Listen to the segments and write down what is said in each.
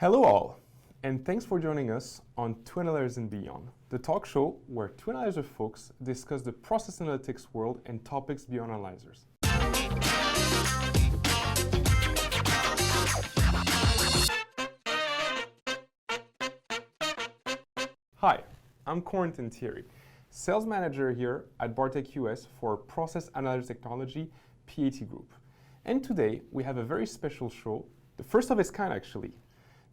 Hello all, and thanks for joining us on Two Analyzers and Beyond, the talk show where two analyzer folks discuss the process analytics world and topics beyond analyzers. Hi, I'm Corentin Thierry, sales manager here at BARTEC US for Process Analytics Technology PAT Group. And today we have a very special show, the first of its kind actually,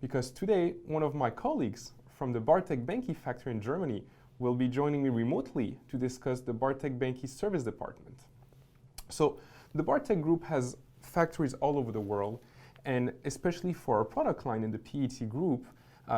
because today one of my colleagues from the BARTEC Benke factory in Germany will be joining me remotely to discuss the BARTEC Benke Service Department. So the BARTEC Group has factories all over the world, and especially for our product line in the PAT Group,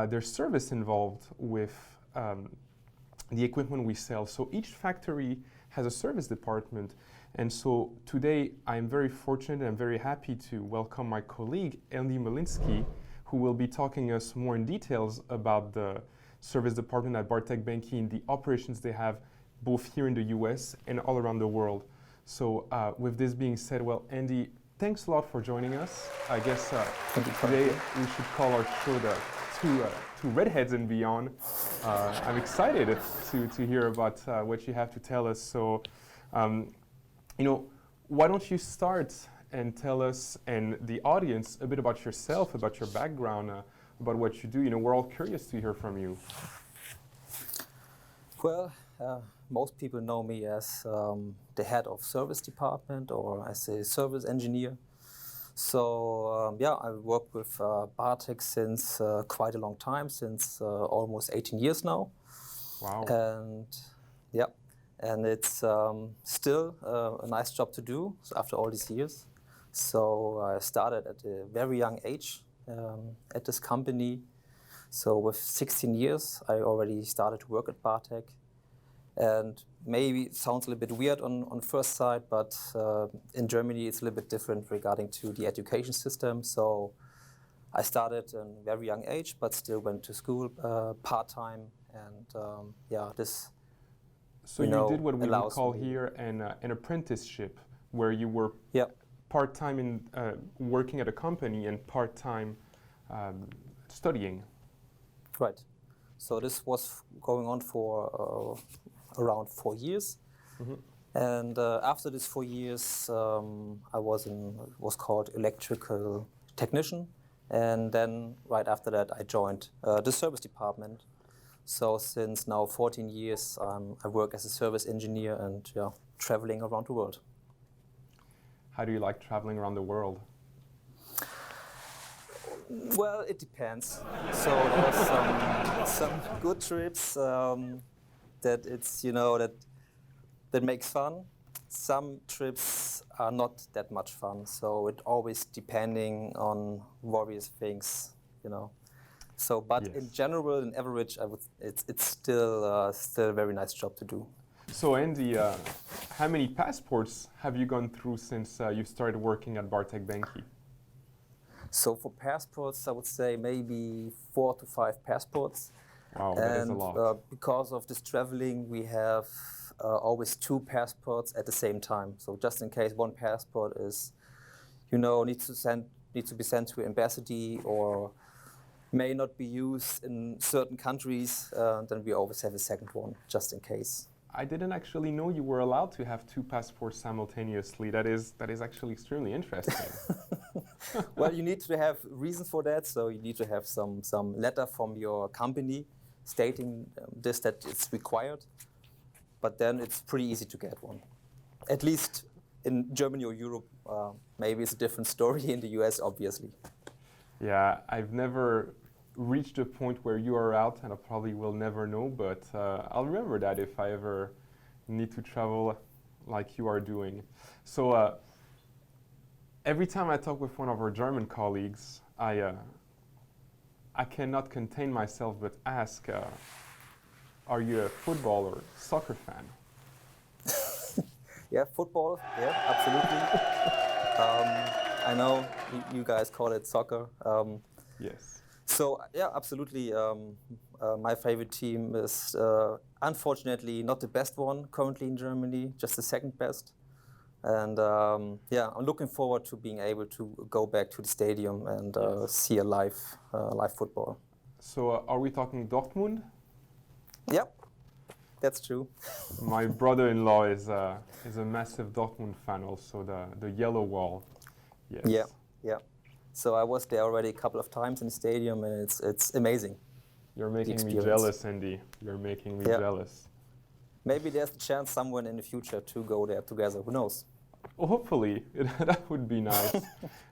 there's service involved with the equipment we sell. So each factory has a service department. And so today I'm very fortunate and I'm very happy to welcome my colleague, Andy Molinski, who will be talking us more in details about the service department at BARTEC Benke and the operations they have both here in the US and all around the world. So with this being said, well, Andy, thanks a lot for joining us. I guess today we should call our show the two redheads and beyond. I'm excited to hear about what you have to tell us. So, why don't you start and tell us and the audience a bit about yourself, about your background, about what you do. We're all curious to hear from you. Well, most people know me as the head of service department or as a service engineer. So I work with BARTEC since quite a long time, since almost 18 years now. Wow. And it's still a nice job to do after all these years. So I started at a very young age at this company. So with 16 years, I already started to work at BARTEC. And maybe it sounds a little bit weird on first sight, but in Germany it's a little bit different regarding to the education system. So I started at a very young age, but still went to school part-time. And this So you did what we would call here an apprenticeship, where you were part-time in working at a company and part-time studying. Right. So this was going on for around 4 years. Mm-hmm. And after this 4 years, I was called electrical technician. And then right after that, I joined the service department. So since now 14 years, I work as a service engineer and traveling around the world. How do you like traveling around the world? Well, it depends. So there's some good trips that it's that makes fun. Some trips are not that much fun. So it always depending on various things, So, but yes. In general, in average, it's still a very nice job to do. So, Andy, how many passports have you gone through since you started working at BARTEC Benke? So for passports, I would say maybe 4 to 5 passports. Wow, that is a lot. And because of this traveling, we have always 2 passports at the same time. So just in case one passport is, needs to be sent to embassy or may not be used in certain countries, then we always have a second one, just in case. I didn't actually know you were allowed to have 2 passports simultaneously. That is actually extremely interesting. Well, you need to have reasons for that. So you need to have some letter from your company stating that it's required. But then it's pretty easy to get one. At least in Germany or Europe, maybe it's a different story in the US, obviously. Yeah, I've never reached a point where you are out, and I probably will never know, but I'll remember that if I ever need to travel like you are doing. So every time I talk with one of our German colleagues, I cannot contain myself but ask, are you a football or soccer fan? Yeah, football, absolutely. I know you guys call it soccer. Yes. So absolutely. My favorite team is unfortunately not the best one currently in Germany, just the second best. And yeah, I'm looking forward to being able to go back to the stadium and see a live football. So are we talking Dortmund? Yep, that's true. My brother-in-law is a massive Dortmund fan, also the yellow wall. Yes. Yeah, yeah. So I was there already a couple of times in the stadium, and it's amazing. You're making me experience. jealous, Andy. You're making me Yeah. jealous. Maybe there's a chance someone in the future to go there together. Who knows? Well, hopefully, that would be nice.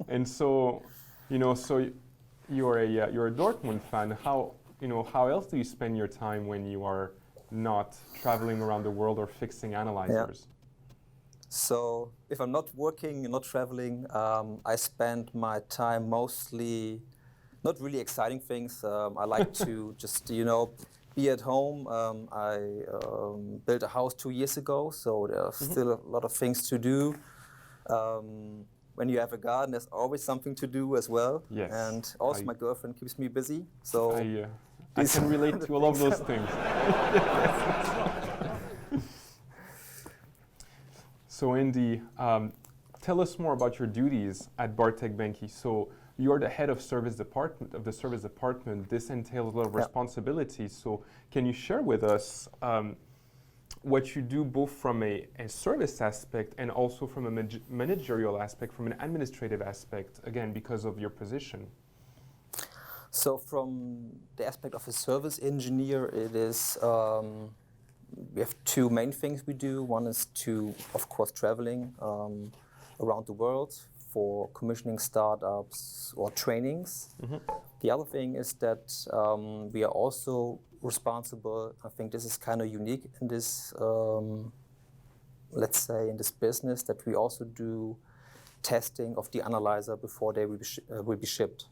And so, so you're a Dortmund fan. How else do you spend your time when you are not traveling around the world or fixing analyzers? So if I'm not working and not traveling, I spend my time mostly not really exciting things. I like to just, be at home. I built a house 2 years ago, so there are still a lot of things to do. When you have a garden, there's always something to do as well. Yes. And also my girlfriend keeps me busy. So I can relate to all of those things. So Andy, tell us more about your duties at BARTEC Benke. So you're the head of the service department. This entails a lot of responsibilities. So can you share with us what you do both from a service aspect and also from a managerial aspect, from an administrative aspect, again, because of your position? So from the aspect of a service engineer, it is, we have two main things we do. One is of course, traveling around the world for commissioning startups or trainings. The other thing is that we are also responsible. I think this is kind of unique in this, let's say, in this business, that we also do testing of the analyzer before they will be shipped.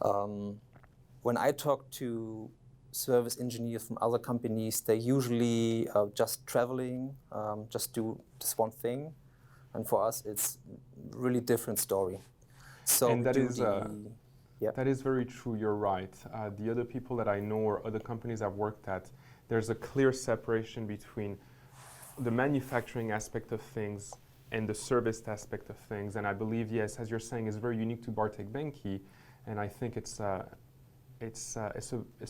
When I talk to service engineers from other companies, they usually just traveling, just do this one thing. And for us, it's really different story. So and that is very true. You're right. The other people that I know or other companies I've worked at, there's a clear separation between the manufacturing aspect of things and the service aspect of things. And I believe, yes, as you're saying, is very unique to BARTEC Benke. And I think it's a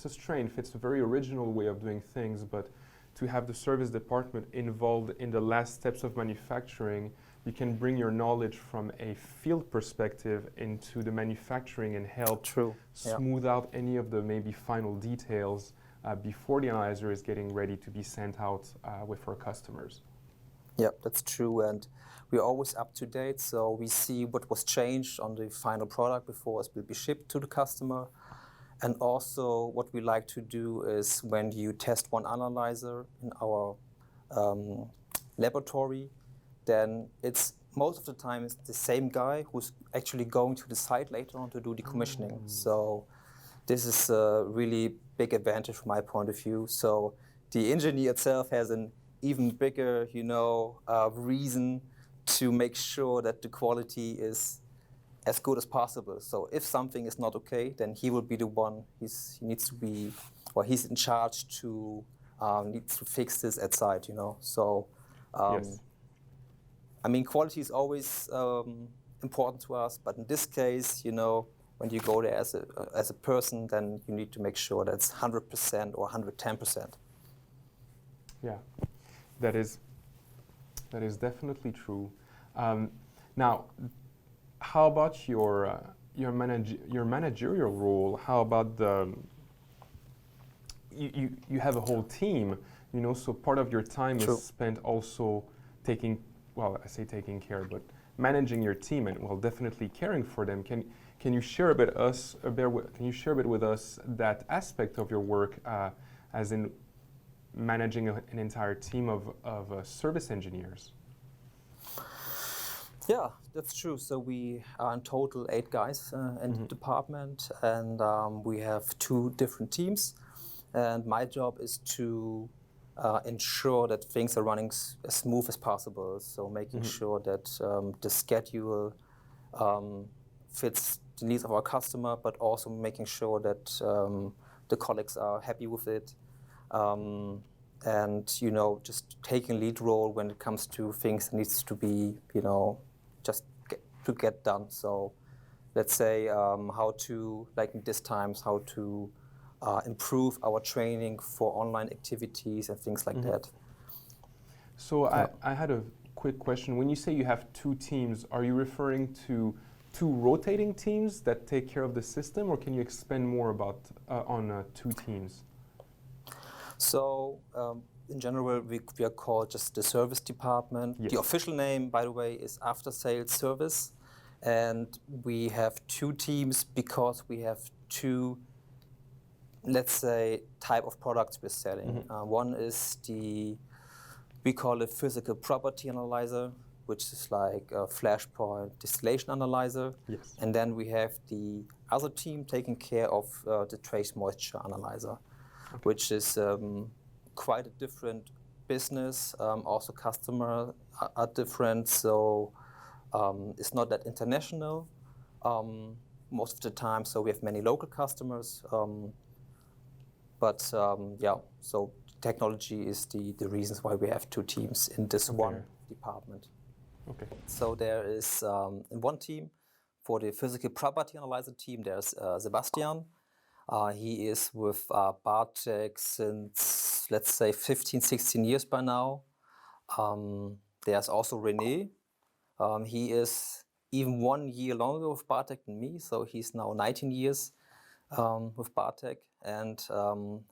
strength. It's a very original way of doing things. But to have the service department involved in the last steps of manufacturing, you can bring your knowledge from a field perspective into the manufacturing and help smooth out any of the maybe final details before the analyzer is getting ready to be sent out with our customers. Yeah, that's true. And we're always up to date. So we see what was changed on the final product before it will be shipped to the customer. And also what we like to do is when you test one analyzer in our laboratory, then it's most of the time it's the same guy who's actually going to the site later on to do the commissioning. So this is a really big advantage from my point of view. So the engineer itself has an even bigger, reason to make sure that the quality is as good as possible. So if something is not okay, then he will be the one. He's in charge to needs to fix this at site. So. Yes. I mean, quality is always important to us, but in this case, when you go there as a person, then you need to make sure that it's 100% or 110%. Yeah, that is definitely true. Now, how about your managerial role? How about you have a whole team, so part of your time is spent also taking care, but managing your team and definitely caring for them. Can you share a bit with us that aspect of your work, as in managing an entire team of service engineers? Yeah, that's true. So we are in total 8 guys in the department, and we have 2 different teams. And my job is to ensure that things are running as smooth as possible. So making sure that the schedule fits the needs of our customer, but also making sure that the colleagues are happy with it. and just taking lead role when it comes to things that needs to be just get done. So let's say how to, like in these times, how to improve our training for online activities and things like that. So I had a quick question. When you say you have two teams, are you referring to two rotating teams that take care of the system, or can you expand more about on two teams? So in general, we are called just the service department. Yes. The official name, by the way, is after sales service. And we have two teams because we have two, let's say, type of products we're selling. One is we call it physical property analyzer, which is like a flashpoint distillation analyzer. Yes. And then we have the other team taking care of the trace moisture analyzer, which is quite a different business. Also customers are different, so it's not that international most of the time. So we have many local customers. So technology is the reasons why we have two teams in this one department. Okay. So there is in one team, for the physical property analyzer team, there's Sebastian. He is with BARTEC since, let's say, 15, 16 years by now. There's also René. He is even 1 year longer with BARTEC than me, so he's now 19 years with BARTEC. And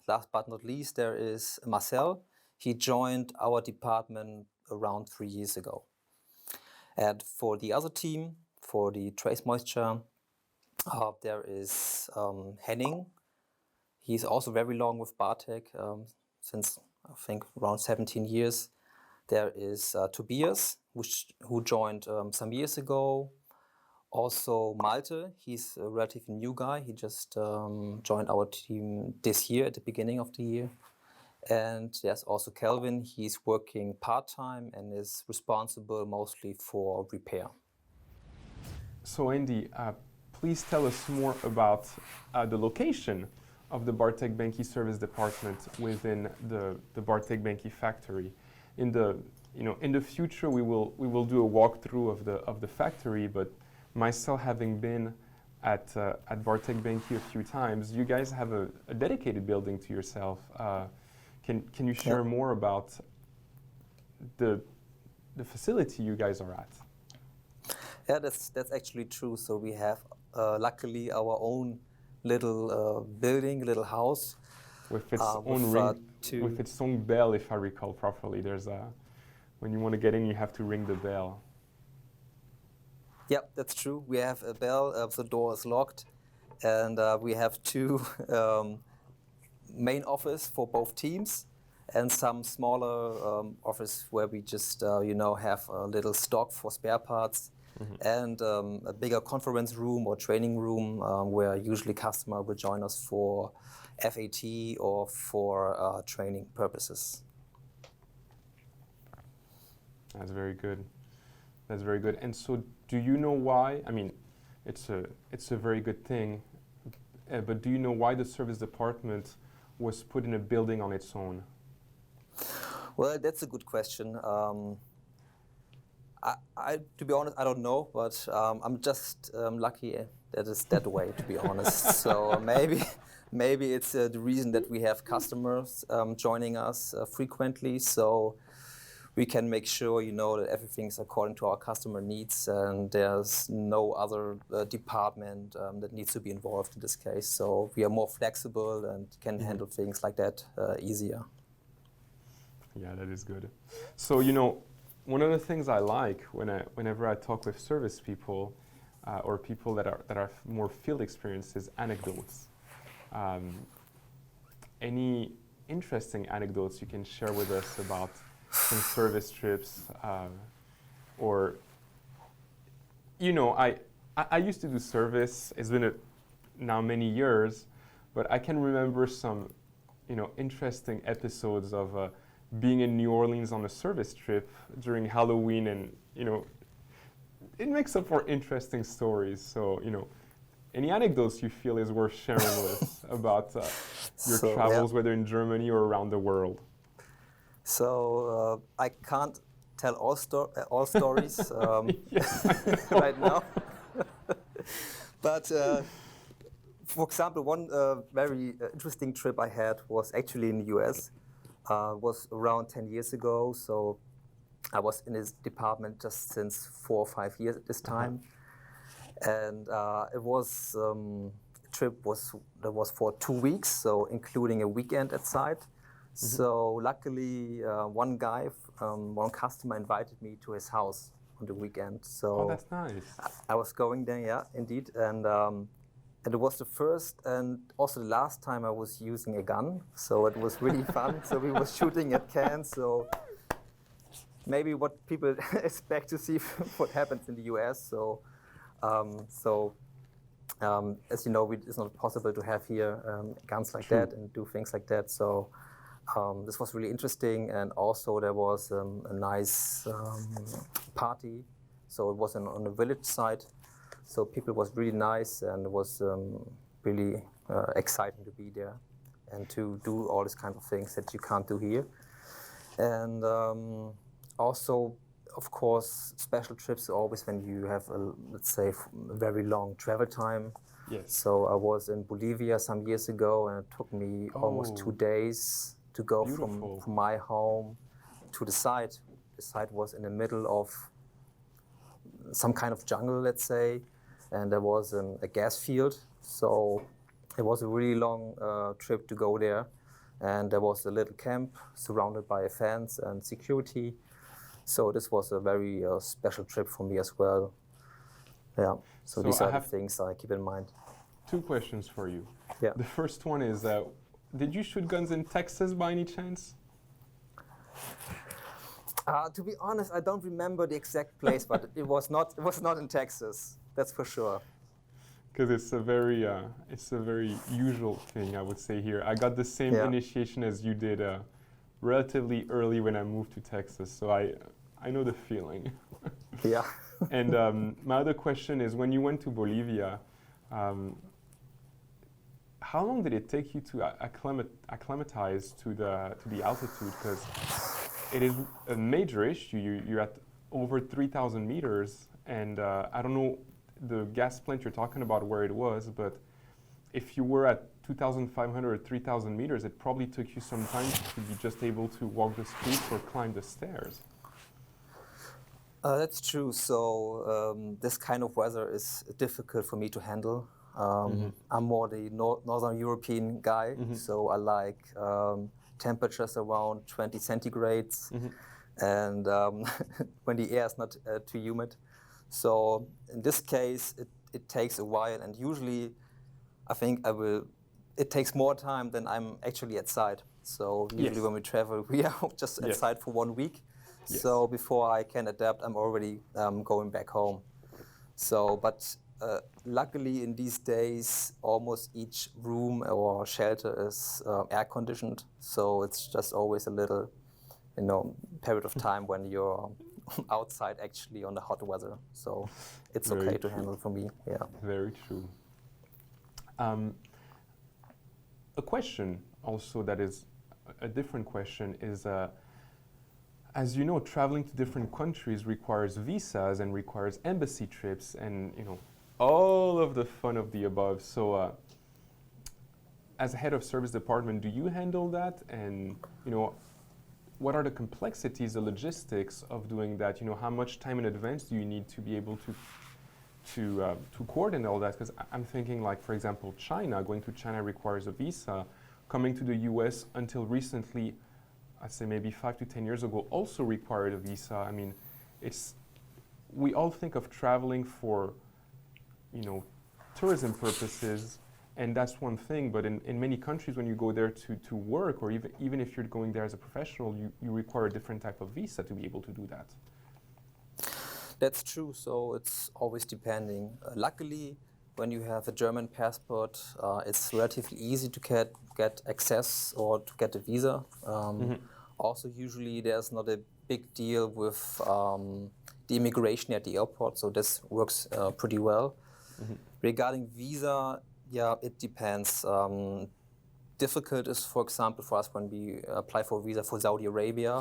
last but not least, there is Marcel. He joined our department around 3 years ago. And for the other team, for the trace moisture, there is Henning. He's also very long with BARTEC, since I think around 17 years. There is Tobias, who joined some years ago. Also Malte, he's a relatively new guy. He just joined our team this year, at the beginning of the year. And there's also Kelvin. He's working part-time and is responsible mostly for repair. So Andy, please tell us more about the location of the BARTEC Benke Service Department within the BARTEC Benke factory. In the future, we will do a walkthrough of the factory. But myself, having been at BARTEC Benke a few times, you guys have a dedicated building to yourself. Can you share more about the facility you guys are at? Yeah, that's actually true. So we have luckily our own little building, little house. With its own ring, with its own bell, if I recall properly. There's when you want to get in, you have to ring the bell. Yeah, that's true. We have a bell. The door is locked, and we have two main office for both teams, and some smaller office where we just have a little stock for spare parts. And a bigger conference room or training room where usually customer will join us for FAT or for training purposes. That's very good. That's very good. And so, do you know why? I mean, it's a very good thing. But do you know why the service department was put in a building on its own? Well, that's a good question. To be honest, I don't know, but I'm just lucky that it's that way, to be honest. So maybe it's the reason that we have customers joining us frequently, so we can make sure that everything's according to our customer needs, and there's no other department that needs to be involved in this case. So we are more flexible and can handle things like that easier. Yeah, that is good. So one of the things I like whenever I talk with service people or people that are more field experienced is anecdotes. Any interesting anecdotes you can share with us about some service trips, or I used to do service. It's been now many years, but I can remember some interesting episodes of being in New Orleans on a service trip during Halloween, and it makes up for interesting stories. So any anecdotes you feel is worth sharing with us about your travels, whether in Germany or around the world? So I can't tell all stories right now. But for example, one very interesting trip I had was actually in the US. Was around 10 years ago. So I was in this department just since 4 or 5 years at this time. And it was trip that was for 2 weeks, so including a weekend at site. So luckily, one guy, one customer invited me to his house on the weekend. So that's nice. I was going there, yeah, indeed, and it was the first and also the last time I was using a gun. So it was really fun. So we were shooting at cans. So maybe what people expect to see what happens in the US. So. As you know, it's not possible to have here guns like that and do things like that. So this was really interesting, and also there was a nice party. So it was on a village side. So people was really nice, and it was really exciting to be there and to do all these kind of things that you can't do here. And also, of course, special trips are always when you have, let's say, a very long travel time. Yes. So I was in Bolivia some years ago, and it took me almost 2 days to go from my home to the site. The site was in the middle of some kind of jungle, let's say, and there was a gas field. So it was a really long trip to go there. And there was a little camp surrounded by a fence and security. So this was a very special trip for me as well. Yeah, so these are the things I keep in mind. 2 questions for you. Yeah. The first one is, did you shoot guns in Texas by any chance? To be honest, I don't remember the exact place, but it was not in Texas. That's for sure. Because it's a very usual thing, I would say here. I got the same initiation as you did relatively early when I moved to Texas, so I know the feeling. Yeah. And my other question is, when you went to Bolivia, how long did it take you to acclimatize to the altitude? Because it is a major issue. You're at over 3,000 meters, and I don't know the gas plant you're talking about where it was, but if you were at 2,500 or 3,000 meters, it probably took you some time to be just able to walk the streets or climb the stairs. That's true. So this kind of weather is difficult for me to handle. I'm more the Northern European guy, so I like temperatures around 20 centigrades, and when the air is not too humid. So in this case, it takes a while, and usually I think it takes more time than I'm actually at site. So usually when we travel, we are just at site for 1 week. Yes. So before I can adapt, I'm already going back home. So, but luckily in these days, almost each room or shelter is air conditioned. So it's just always a little, period of time when you're outside actually on the hot weather. So it's Very okay true. to handle for me. Yeah. Very true. A question also that is a different question is, as you know, traveling to different countries requires visas and requires embassy trips and, all of the fun of the above. So as head of service department, do you handle that? And, what are the complexities, the logistics of doing that? How much time in advance do you need to be able to coordinate all that? Because I'm thinking, like, for example, China. Going to China requires a visa. Coming to the US until recently, I'd say maybe 5 to 10 years ago, also required a visa. I mean, we all think of traveling for, tourism purposes, and that's one thing. But in many countries, when you go there to work, or even if you're going there as a professional, you require a different type of visa to be able to do that. That's true. So it's always depending. Luckily, when you have a German passport, it's relatively easy to get access or to get a visa. Also, usually there's not a big deal with the immigration at the airport, so this works pretty well. Regarding visa, it depends. difficult is, for example, for us when we apply for a visa for Saudi Arabia,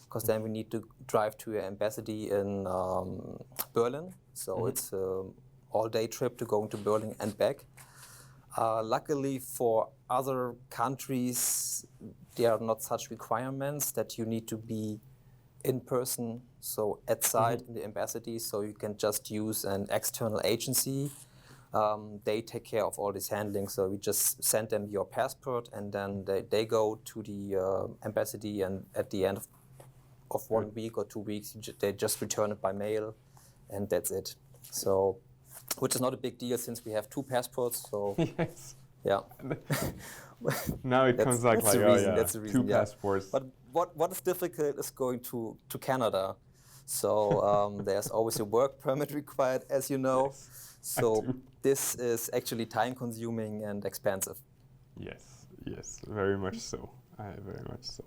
because then we need to drive to an embassy in Berlin. So it's an all-day trip to go into Berlin and back. Luckily for other countries, there are not such requirements that you need to be in person, so at site in the embassy, so you can just use an external agency. They take care of all this handling, so we just send them your passport and then they go to the embassy, and at the end of 1 week or 2 weeks, they just return it by mail, and that's it. So, which is not a big deal since we have 2 passports, so Yes. yeah. Now it comes like, that's the oh reason, yeah, that's the reason, 2 passports. But what is difficult is going to Canada. So there's always a work permit required, as you know. Yes, So this is actually time-consuming and expensive. Yes, yes, very much so. Very much so.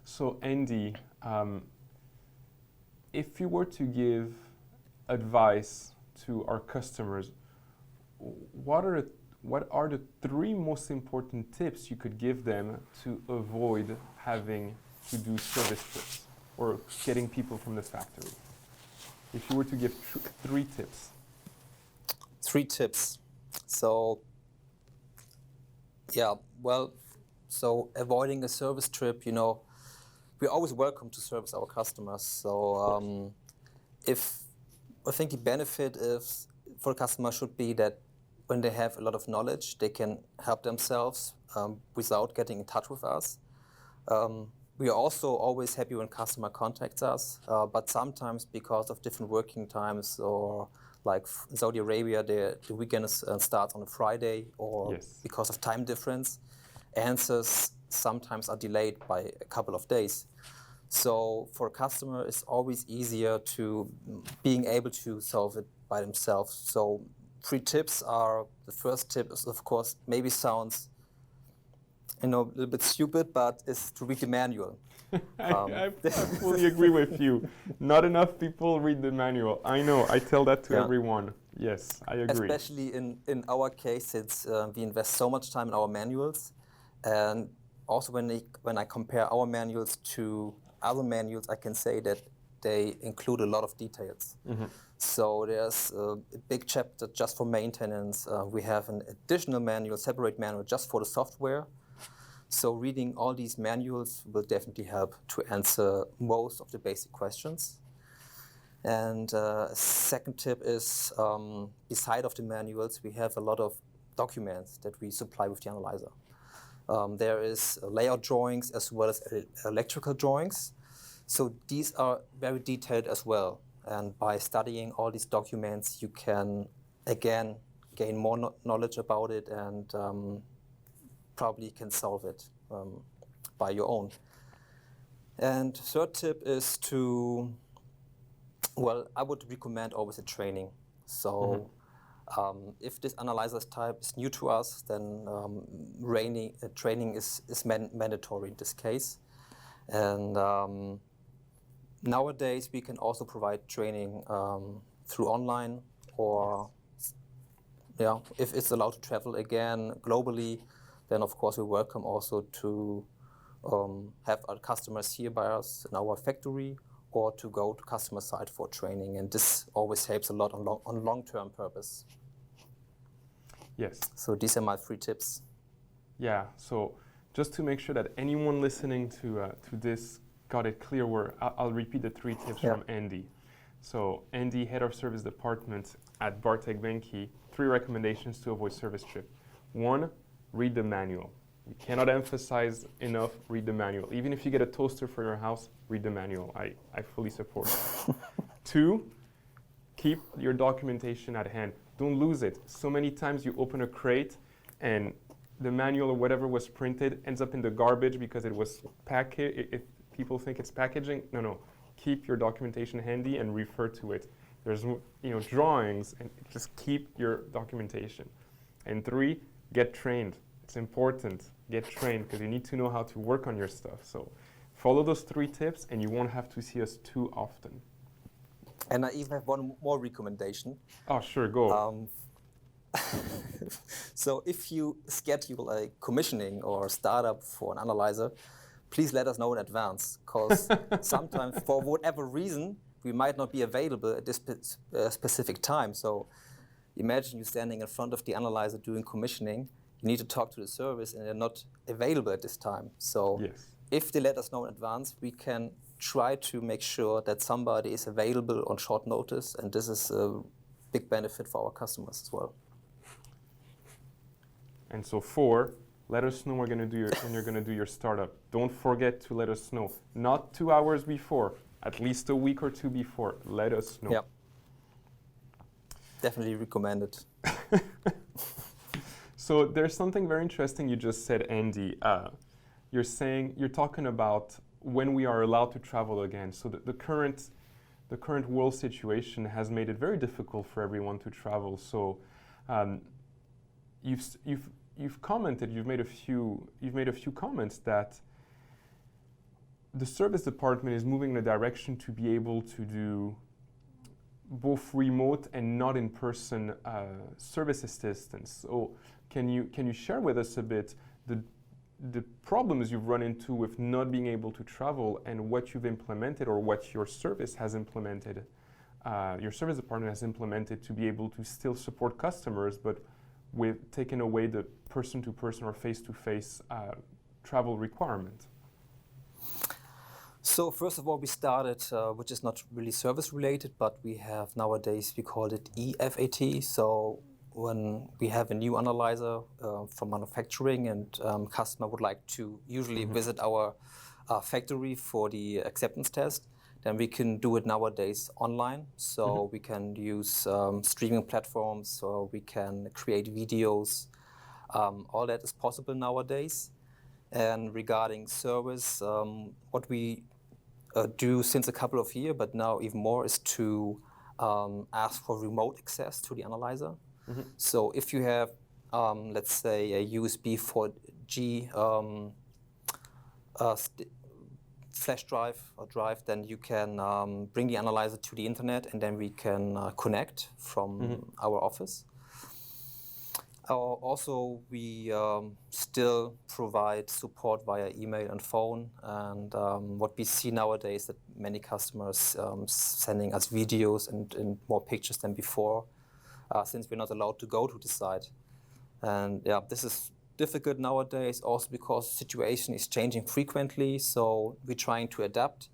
So Andy, if you were to give advice to our customers, what are the 3 most important tips you could give them to avoid having to do service trips or getting people from the factory? If you were to give 3 tips. 3 tips. So, yeah, well, so avoiding a service trip, you know, we're always welcome to service our customers. So, I think the benefit is for the customer should be that when they have a lot of knowledge, they can help themselves without getting in touch with us. We are also always happy when customer contacts us, but sometimes because of different working times, or like in Saudi Arabia, the weekend starts on a Friday, or because of time difference, answers sometimes are delayed by a couple of days. So for a customer, it's always easier to being able to solve it by themselves. So 3 tips are, the first tip is, of course, maybe sounds, you know, a little bit stupid, but is to read the manual. I fully agree with you. Not enough people read the manual. I know, I tell that to everyone. Yes, I agree. Especially in our case, since we invest so much time in our manuals, and also when I compare our manuals to other manuals, I can say that they include a lot of details. So there's a big chapter just for maintenance. We have an additional manual, separate manual just for the software. So reading all these manuals will definitely help to answer most of the basic questions. And second tip is, beside of the manuals, we have a lot of documents that we supply with the analyzer. There is layout drawings as well as electrical drawings. So these are very detailed as well. And by studying all these documents, you can, again, gain more knowledge about it, and probably can solve it by your own. And third tip is to, well, I would recommend always a training. So if this analyzer type is new to us, then training is mandatory in this case. And nowadays, we can also provide training through online, or if it's allowed to travel again globally, then of course we welcome also to have our customers here by us in our factory, or to go to customer site for training. And this always helps a lot on long-term purpose. Yes. So these are my 3 tips. Yeah, so just to make sure that anyone listening to this got it clear, I'll repeat the 3 tips from Andy. So Andy, Head of Service Department at BARTEC Benke, 3 recommendations to avoid service trip. 1, read the manual. We cannot emphasize enough, read the manual. Even if you get a toaster for your house, read the manual. I fully support it. 2, keep your documentation at hand. Don't lose it. So many times you open a crate and the manual or whatever was printed ends up in the garbage because it was packaged. People think it's packaging. No. Keep your documentation handy and refer to it. There's drawings, and just keep your documentation. And 3, get trained. It's important. Get trained because you need to know how to work on your stuff. So follow those 3 tips and you won't have to see us too often. And I even have one more recommendation. Oh, sure, go. So if you schedule a commissioning or startup for an analyzer, please let us know in advance, because sometimes for whatever reason, we might not be available at this specific time. So imagine you standing in front of the analyzer doing commissioning, you need to talk to the service and they're not available at this time. So Yes. if they let us know in advance, we can try to make sure that somebody is available on short notice, and this is a big benefit for our customers as well. And so 4, let us know when you're going to do your startup. Don't forget to let us know. Not 2 hours before, at least a week or 2 before. Let us know. Yep. Definitely recommend it. So there's something very interesting you just said, Andy. You're talking about when we are allowed to travel again. So the current world situation has made it very difficult for everyone to travel. So you've commented, you've made a few comments that the service department is moving in a direction to be able to do both remote and not in-person service assistance. So can you share with us a bit the problems you've run into with not being able to travel and what you've implemented or what your service has implemented, your service department has implemented to be able to still support customers, but with taking away the person-to-person or face-to-face travel requirement? So first of all, we started, which is not really service related, but we have nowadays, we call it eFAT. So when we have a new analyzer from manufacturing and customer would like to usually visit our factory for the acceptance test, then we can do it nowadays online. So we can use streaming platforms, so we can create videos. All that is possible nowadays. And regarding service, what we do since a couple of years, but now even more, is to ask for remote access to the analyzer. So if you have, let's say, a USB 4G flash drive or drive, then you can bring the analyzer to the internet, and then we can connect from our office. Also, we still provide support via email and phone, and what we see nowadays that many customers sending us videos and more pictures than before, since we're not allowed to go to the site. And yeah, this is difficult nowadays, also because the situation is changing frequently, so we're trying to adapt.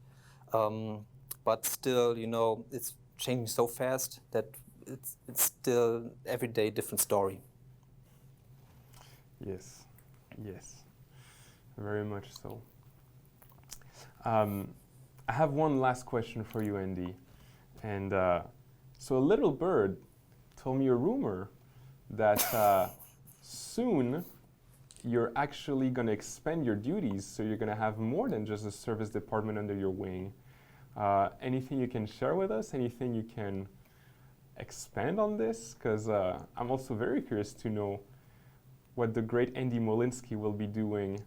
But still, you know, it's changing so fast that it's still every day different story. Yes, yes, very much so. I have one last question for you, Andy. And so a little bird told me a rumor that soon you're actually going to expand your duties, so you're going to have more than just a service department under your wing. Anything you can share with us? Anything you can expand on this? Because I'm also very curious to know what the great Andy Molinski will be doing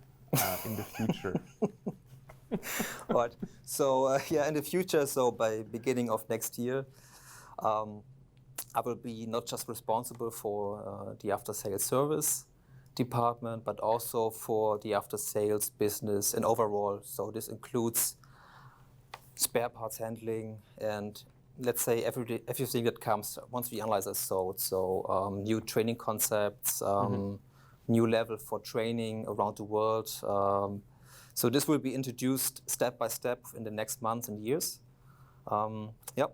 in the future. Right. So yeah, in the future, so by beginning of next year, I will be not just responsible for the after-sales service department, but also for the after-sales business and overall. So this includes spare parts handling and, let's say, everything that comes once the analyzer is sold. So new training concepts, new level for training around the world. So this will be introduced step by step in the next months and years. Yep.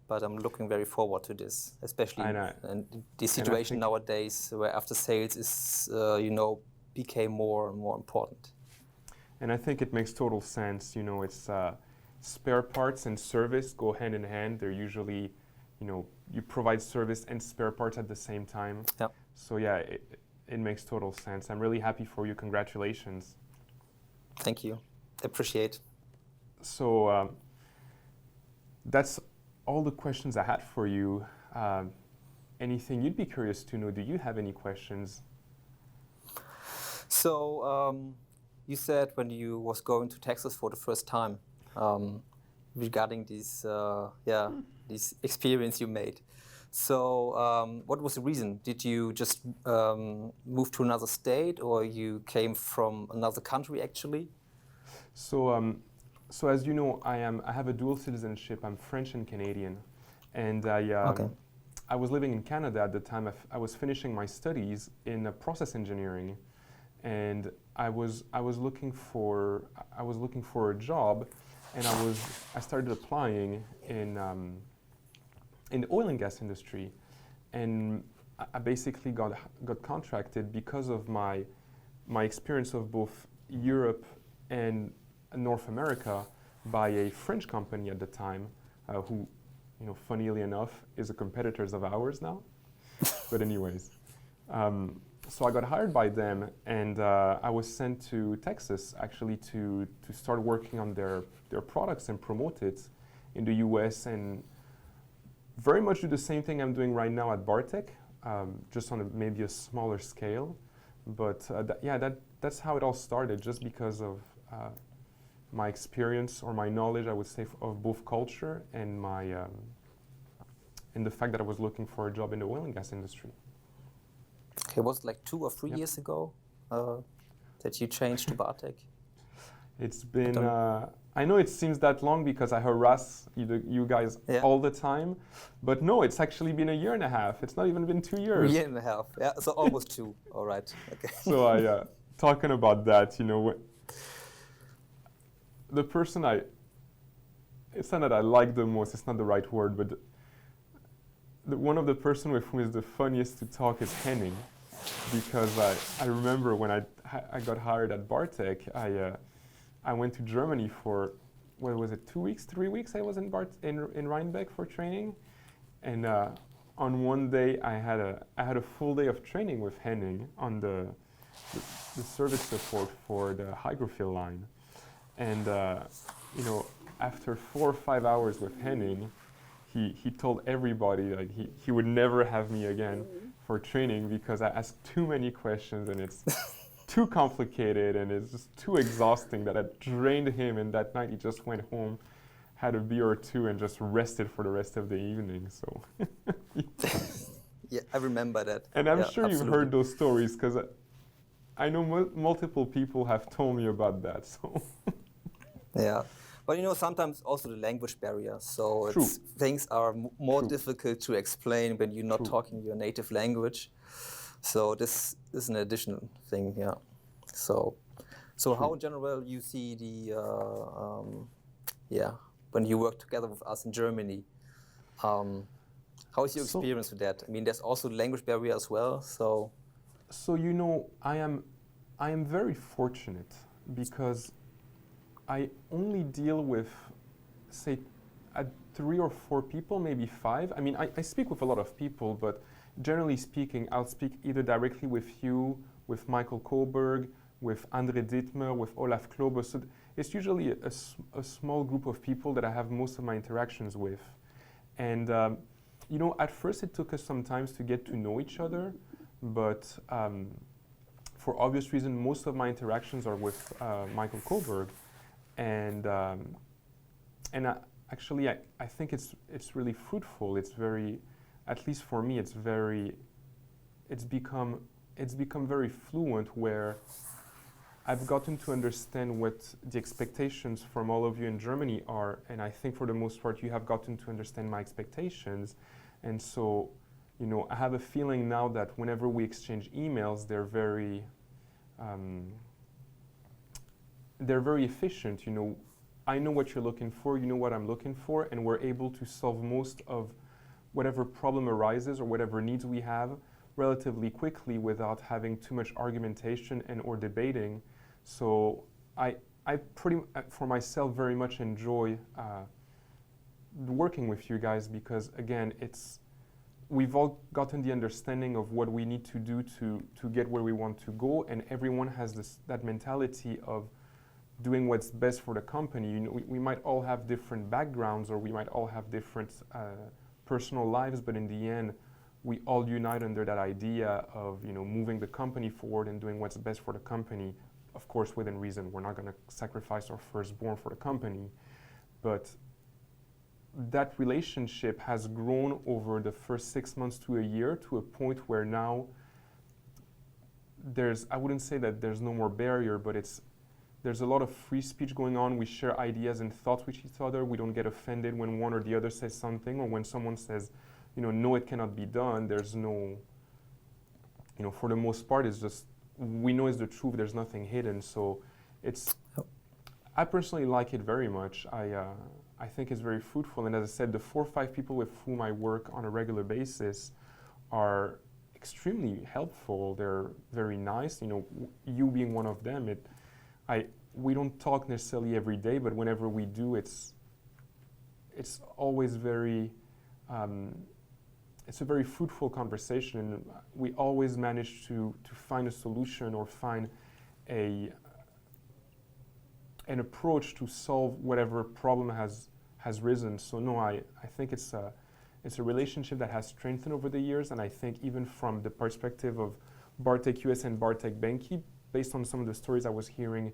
But I'm looking very forward to this, especially in the situation nowadays where after sales is, became more and more important. And I think it makes total sense. You know, it's spare parts and service go hand in hand. They're usually, you provide service and spare parts at the same time. Yep. So yeah, it makes total sense. I'm really happy for you. Congratulations. Thank you. Appreciate. So that's all the questions I had for you. Anything you'd be curious to know? Do you have any questions? So you said when you was going to Texas for the first time regarding this experience you made. So what was the reason? Did you just move to another state, or you came from another country actually? So as you know, I have a dual citizenship. I'm French and Canadian, and Okay. I was living in Canada at the time. I was finishing my studies in process engineering, and I was looking for a job, and I started applying in the oil and gas industry, and I basically got contracted because of my experience of both Europe and North America by a French company at the time, who, funnily enough, is a competitors of ours now. But anyways, so I got hired by them, and I was sent to Texas actually to start working on their products and promote it in the US, and very much do the same thing I'm doing right now at BARTEC, just on maybe a smaller scale. But that's how it all started, just because of my experience or my knowledge, I would say, of both culture and and the fact that I was looking for a job in the oil and gas industry. Okay, was it like 2 or 3 years ago that you changed to BARTEC? It's been, I know it seems that long because I harass you guys all the time, but no, it's actually been 1.5 years. It's not even been 2 years. 1.5 years, yeah, so almost 2, all right, okay. So talking about that, the person it's not that I like the most, it's not the right word, but one of the person with whom is the funniest to talk is Henning, because I remember when I got hired at BARTEC, I went to Germany for, what was it, 2 weeks, 3 weeks I was in Rheinbeck for training, and on one day I had a full day of training with Henning on the service support for the hydrofill line. And after 4 or 5 hours with Henning, he told everybody like he would never have me again for training because I asked too many questions and it's too complicated and it's just too exhausting that I drained him, and that night he just went home, had a beer or two, and just rested for the rest of the evening. So yeah, I remember that. And I'm sure absolutely. you've heard those stories because I know multiple people have told me about that. So yeah, but sometimes also the language barrier. So things are more difficult to explain when you're not talking your native language. So this is an additional thing, yeah. So how in general you see the when you work together with us in Germany, how is your experience with that? I mean, there's also the language barrier as well. So I am very fortunate because I only deal with, say, 3 or 4 people, maybe 5. I mean, I speak with a lot of people, but generally speaking, I'll speak either directly with you, with Michael Kohlberg, with Andre Dittmer, with Olaf Klober. So it's usually a small group of people that I have most of my interactions with. And, at first it took us some time to get to know each other, but for obvious reasons, most of my interactions are with Michael Kohlberg. And actually, I think it's really fruitful. It's very, at least for me, it's become very fluent, where I've gotten to understand what the expectations from all of you in Germany are, and I think for the most part you have gotten to understand my expectations. And so, I have a feeling now that whenever we exchange emails, they're very efficient. I know what you're looking for, you know what I'm looking for, and we're able to solve most of whatever problem arises or whatever needs we have relatively quickly without having too much argumentation and or debating. So I for myself, very much enjoy working with you guys because, again, we've all gotten the understanding of what we need to do to get where we want to go, and everyone has that mentality of doing what's best for the company. We might all have different backgrounds, or we might all have different personal lives, but in the end, we all unite under that idea of moving the company forward and doing what's best for the company. Of course, within reason. We're not going to sacrifice our firstborn for the company, but that relationship has grown over the first 6 months to a year to a point where now I wouldn't say that there's no more barrier, but there's a lot of free speech going on. We share ideas and thoughts with each other. We don't get offended when one or the other says something, or when someone says, no, it cannot be done. There's no, for the most part, it's just, we know it's the truth. There's nothing hidden. So I personally like it very much. I think it's very fruitful. And as I said, the 4 or 5 people with whom I work on a regular basis are extremely helpful. They're very nice. You being one of them, we don't talk necessarily every day, but whenever we do, it's always very, it's a very fruitful conversation. And we always manage to find a solution or find an approach to solve whatever problem has risen. So no, I think it's a relationship that has strengthened over the years, and I think even from the perspective of BARTEC US and BARTEC Benke, based on some of the stories I was hearing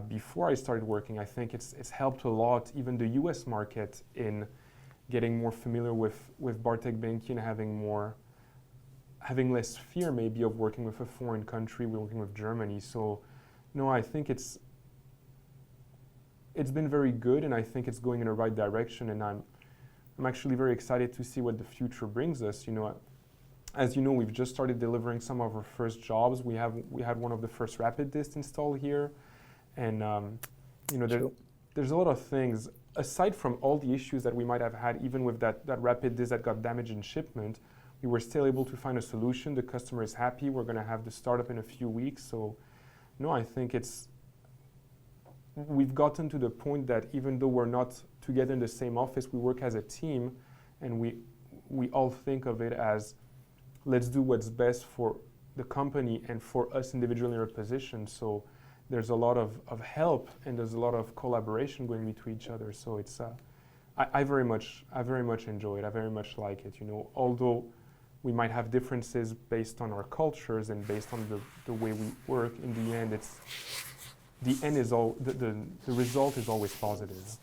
before I started working, I think it's helped a lot, even the US market, in getting more familiar with BARTEC Benke and having less fear maybe of working with a foreign country, working with Germany. So no, I think it's been very good, and I think it's going in the right direction, and I'm actually very excited to see what the future brings us. As you know, we've just started delivering some of our first jobs. We had one of the first rapid discs installed here, and there's a lot of things aside from all the issues that we might have had, even with that rapid disc that got damaged in shipment. We were still able to find a solution. The customer is happy. We're going to have the startup in a few weeks. So, no, I think we've gotten to the point that even though we're not together in the same office, we work as a team, and we all think of it as, let's do what's best for the company and for us individually in our position. So there's a lot of help, and there's a lot of collaboration going between each other. So it's I very much enjoy it. I very much like it. Although we might have differences based on our cultures and based on the way we work, in the end the result is always positive.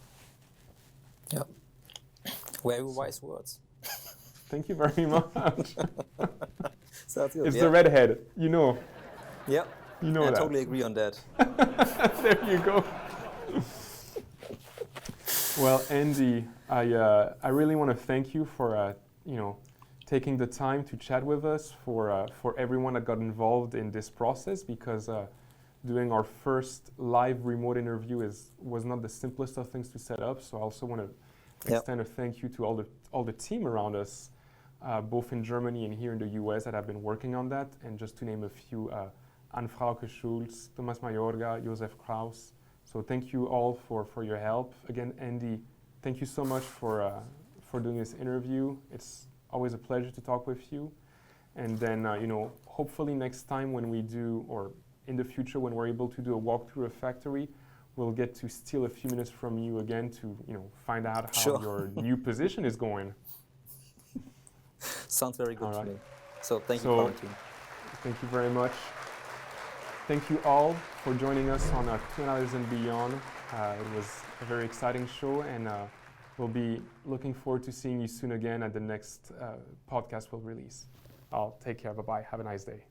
Yeah. Very wise words. Thank you very much. Sounds good. It's the redhead, Yeah. I totally agree on that. There you go. Well, Andy, I really want to thank you for taking the time to chat with us, for everyone that got involved in this process, because doing our first live remote interview was not the simplest of things to set up. So I also want to extend a thank you to all the team around us, both in Germany and here in the US, that have been working on that. And just to name a few, Anne Frauke Schulz, Thomas Mayorga, Josef Kraus. So thank you all for your help. Again, Andy, thank you so much for doing this interview. It's always a pleasure to talk with you. And then, hopefully next time when we do, or in the future when we're able to do a walkthrough of factory, we'll get to steal a few minutes from you again to, find out how your new position is going. Sounds very good to me. So thank you, Valentin. Thank you very much. Thank you all for joining us on 2 Analysis and Beyond. It was a very exciting show, and we'll be looking forward to seeing you soon again at the next podcast we'll release. Take care. Bye-bye. Have a nice day.